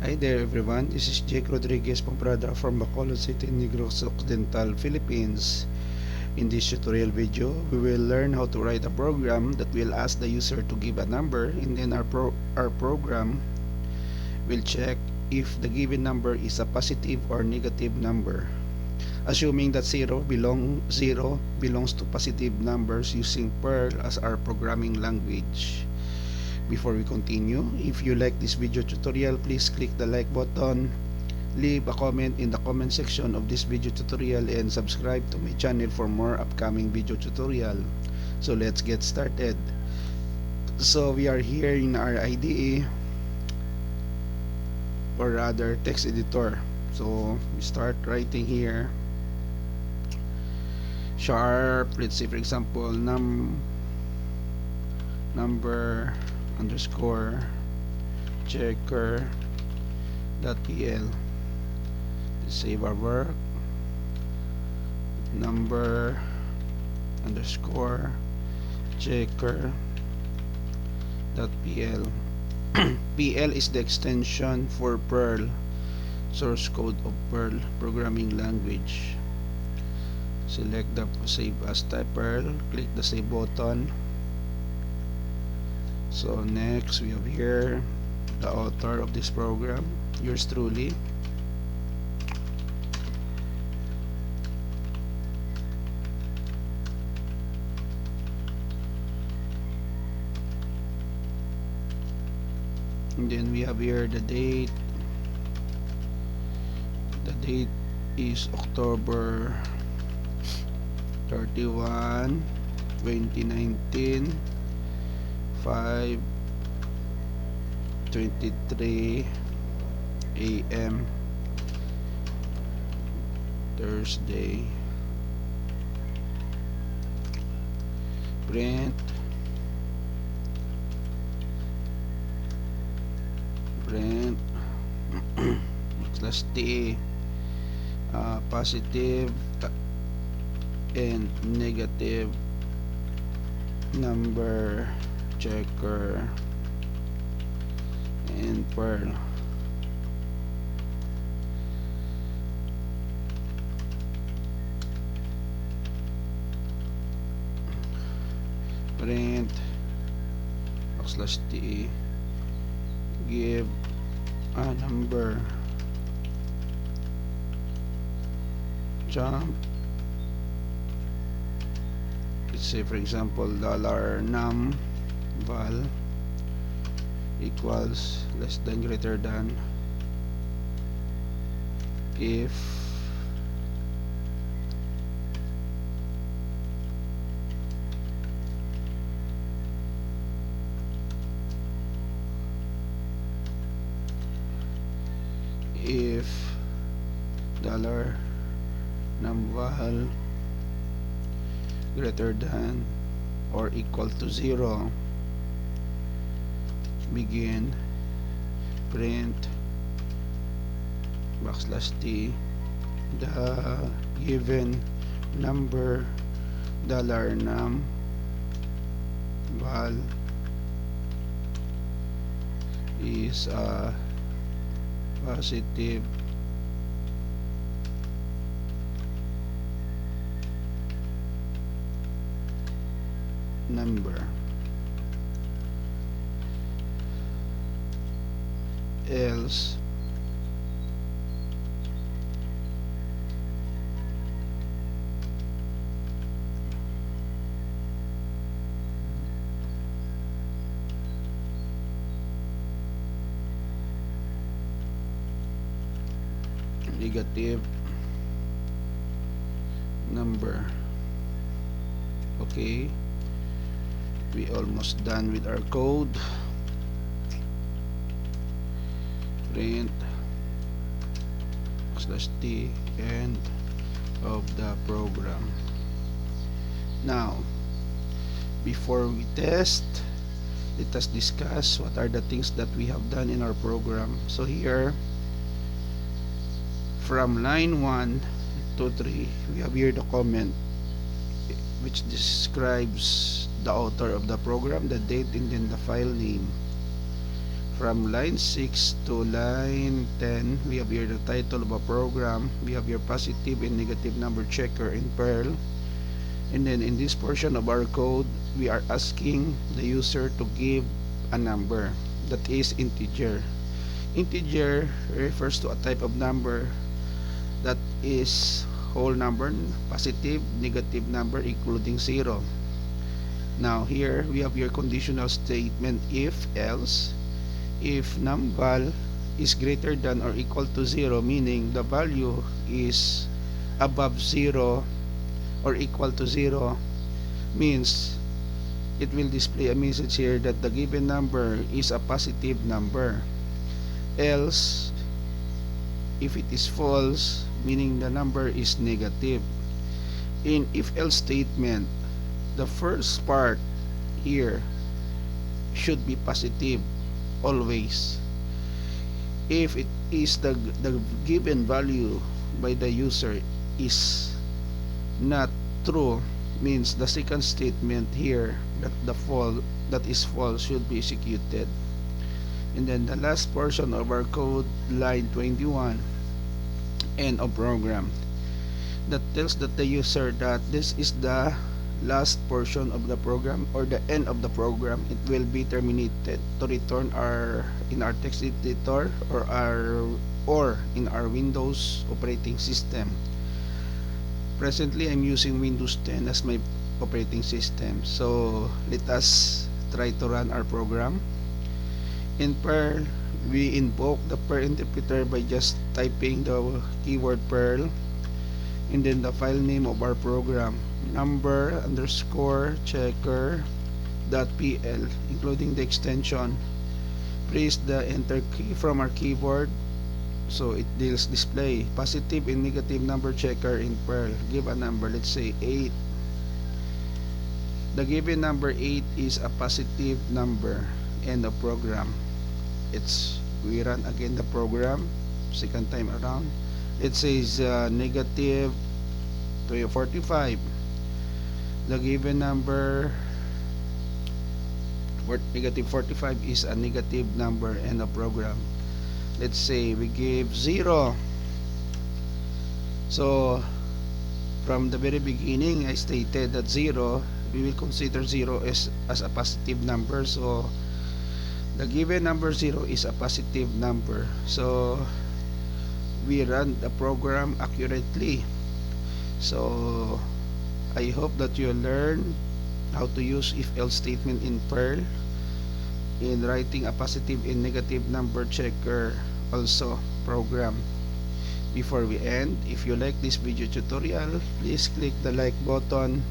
Hi there everyone, this is Jake Rodriguez Pomprada from Bacolod City, Negros Occidental Philippines. In this tutorial video, we will learn how to write a program that will ask the user to give a number, and then our program will check if the given number is a positive or negative number. Assuming that 0 belongs to positive numbers using PERL as our programming language. Before we continue, if you like this video tutorial, please click the like button, leave a comment in the comment section of this video tutorial, and subscribe to my channel for more upcoming video tutorial. So let's get started. So we are here in our IDE, or rather text editor. So we start writing here sharp, let's say for example number underscore checker .pl. Save our work. Number underscore checker .pl. PL is the extension for PERL, source code of PERL programming language. Select the save as type PERL, click the save button. So next we have here the author of this program, yours truly. And then we have here the date. The date is October 31, 2019, 5:23 AM, Thursday. Print slash T, positive and negative number checker and PERL. Print slash T, give a number, jump, let's say for example $num val equals less than greater than if $num val greater than or equal to 0, begin print \t the given number $num val is a positive number, else negative number. Okay, we almost done with our code. Print /t end of the program. Now, before we test, let us discuss what are the things that we have done in our program. So here, from line 1 to 3, we have here the comment which describes the author of the program, the date, and then the file name. From line 6 to line 10, we have here the title of a program. We have your positive and negative number checker in PERL. And then in this portion of our code, we are asking the user to give a number that is integer. Integer refers to a type of number that is whole number, positive, negative number, including 0. Now here we have your conditional statement if else. If numval is greater than or equal to 0, meaning the value is above 0 or equal to 0, means it will display a message here that the given number is a positive number. Else, if it is false, meaning the number is negative. In if else statement, the first part here should be positive always. If it is the given value by the user is not true, means the second statement here that is false should be executed. And then the last portion of our code, line 21, end of program, that tells that the user that this is the last portion of the program or the end of the program. It will be terminated to return our in our text editor or in our Windows operating system. Presently I'm using Windows 10 as my operating system, so let us try to run our program. In PERL, we invoke the PERL interpreter by just typing the keyword PERL and then the file name of our program, number underscore checker .pl, including the extension. Press the enter key from our keyboard so it deals display positive and negative number checker in PERL. Give a number, let's say 8. The given number 8 is a positive number. End of program. We run again the program second time around. It says negative 45. The given number negative 45 is a negative number. End of program. Let's say we give 0. So from the very beginning I stated that 0, we will consider 0 as a positive number, so the given number 0 is a positive number, so we run the program accurately. So I hope that you learn how to use if else statement in PERL in writing a positive and negative number checker also program. Before we end, if you like this video tutorial, please click the like button,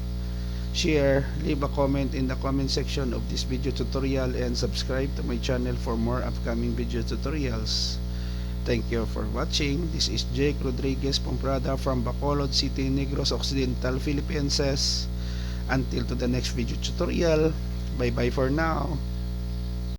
share, leave a comment in the comment section of this video tutorial, and subscribe to my channel for more upcoming video tutorials. Thank you for watching. This is Jake Rodriguez Pomprada from Bacolod City, Negros Occidental Philippines. Until to the next video tutorial, bye bye for now.